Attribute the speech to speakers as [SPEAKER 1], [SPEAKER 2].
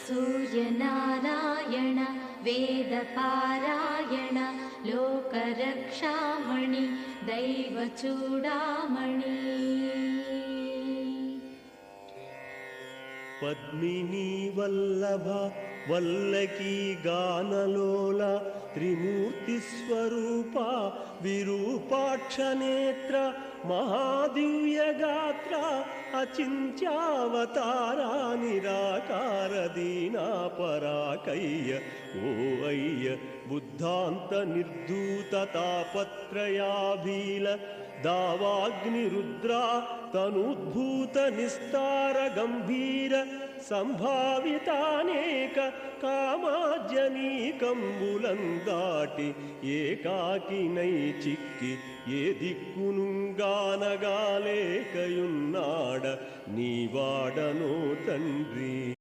[SPEAKER 1] सूर्यनारायण वेदपारायण लोकरक्षामणि दैवचूडामणि
[SPEAKER 2] पद्मिनी वल्लभ वल्लकी गानलोल त्रिमूर्तिस्वरूप विरूपाक्षनेत्र महादिव्यगात्र अचिन्त्यावतारा निराकार दीनापराकय्य ओ अय्य बुद्धान्त निर्धूत तापत्रयाभील दावाग्निरुद्रा तनुद्भूत निस्तार गंभीर संभावितानेक कामाजनीकंबुलंदाटि ఏకాకినై చిక్కి ఏ దిక్కునుగానగాలేకయున్నాడ నీవాడనో తండ్రి।